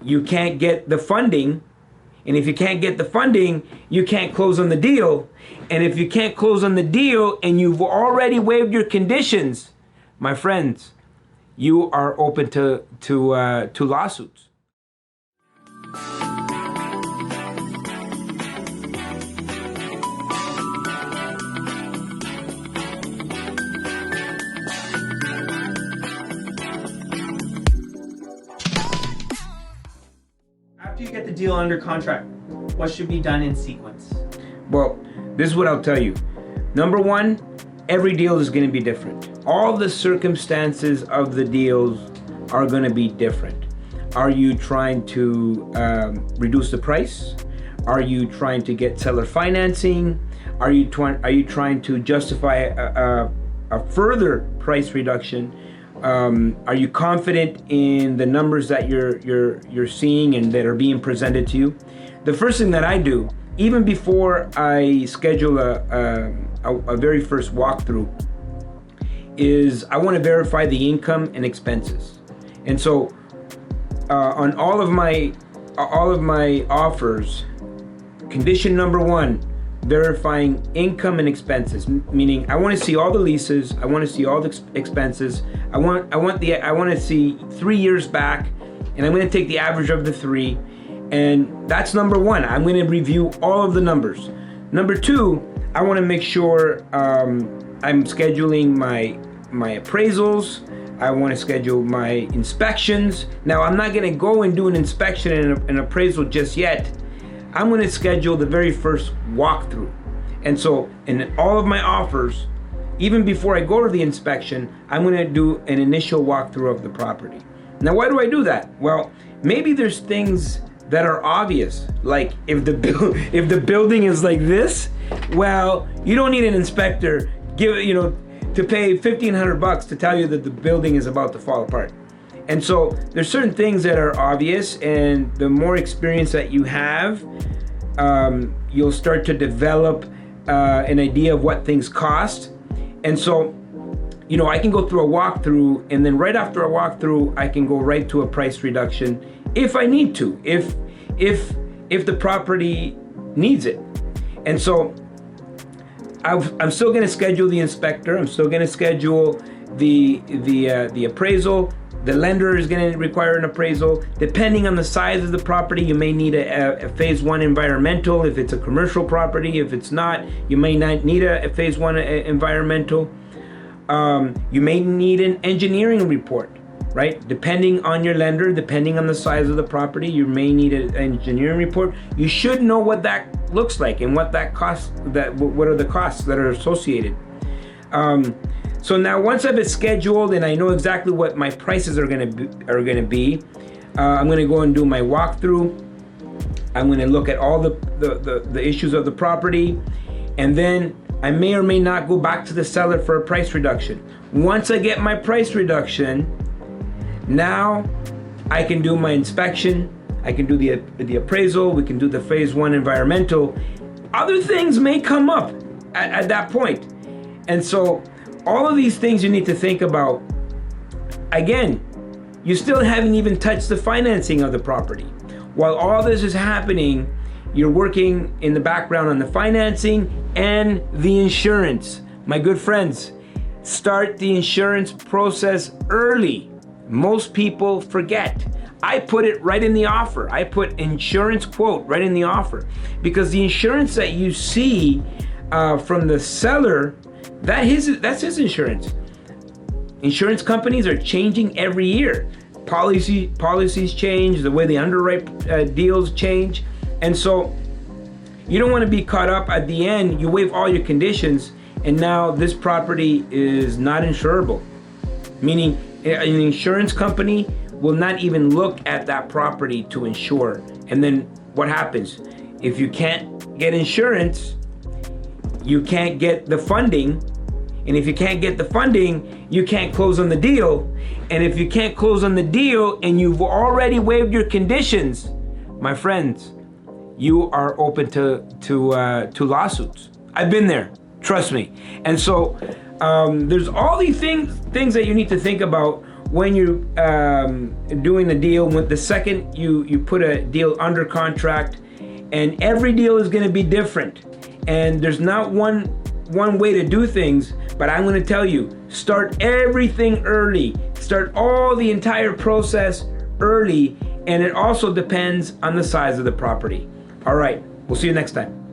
you can't get the funding. And if you can't get the funding, you can't close on the deal. And if you can't close on the deal and you've already waived your conditions, my friends, you are open to lawsuits. After you get the deal under contract, what should be done in sequence? Well, this is what I'll tell you. Number one, every deal is going to be different. All the circumstances of the deals are going to be different. Are you trying to reduce the price? Are you trying to get seller financing? Are you trying to justify a further price reduction? Are you confident in the numbers that you're seeing and that are being presented to you? The first thing that I do, even before I schedule a very first walkthrough, is I want to verify the income and expenses. And so on all of my offers, condition number one, verifying income and expenses, meaning I want to see all the leases, I want to see all the expenses, I want to see 3 years back, and I'm going to take the average of the three, and that's number one. I'm going to review all of the numbers. Number two, I want to make sure I'm scheduling my appraisals. I want to schedule my inspections. Now, I'm not going to go and do an inspection and an appraisal just yet. I'm going to schedule the very first walkthrough. And so in all of my offers, even before I go to the inspection, I'm going to do an initial walkthrough of the property. Now, why do I do that? Well, maybe there's things that are obvious, like if the building is like this, well, you don't need an inspector to pay $1,500 to tell you that the building is about to fall apart. And so there's certain things that are obvious, and the more experience that you have, you'll start to develop an idea of what things cost. And so, I can go through a walkthrough, and then right after a walkthrough, I can go right to a price reduction if I need to, if the property needs it. And so I'm still going to schedule the inspector. I'm still going to schedule the appraisal. The lender is going to require an appraisal. Depending on the size of the property, you may need a phase one environmental. If it's a commercial property, if it's not, you may not need a phase one environmental. You may need an engineering report, right? Depending on your lender, depending on the size of the property, you may need an engineering report. You should know what that looks like and what that costs. What are the costs that are associated. So now once I've scheduled and I know exactly what my prices are going to be, I'm going to go and do my walkthrough. I'm going to look at all the issues of the property, and then I may or may not go back to the seller for a price reduction. Once I get my price reduction, now I can do my inspection, I can do the appraisal, we can do the phase one environmental. Other things may come up at that point. And so all of these things you need to think about. Again, you still haven't even touched the financing of the property. While all this is happening, you're working in the background on the financing and the insurance. My good friends, start the insurance process early. Most people forget. I put it right in the offer. I put insurance quote right in the offer, because the insurance that you see from the seller, that's his insurance. Insurance companies are changing every year. Policies change, the way they underwrite deals change. And so you don't want to be caught up at the end. You waive all your conditions, and now this property is not insurable. Meaning an insurance company will not even look at that property to insure. And then what happens? If you can't get insurance, you can't get the funding. And if you can't get the funding, you can't close on the deal. And if you can't close on the deal and you've already waived your conditions, my friends, you are open to lawsuits. I've been there, trust me. And so there's all these things that you need to think about when you're doing the deal, with the second you put a deal under contract, and every deal is going to be different, and there's not one way to do things. But I'm going to tell you, start everything early. Start all the entire process early, and it also depends on the size of the property. All right, we'll see you next time.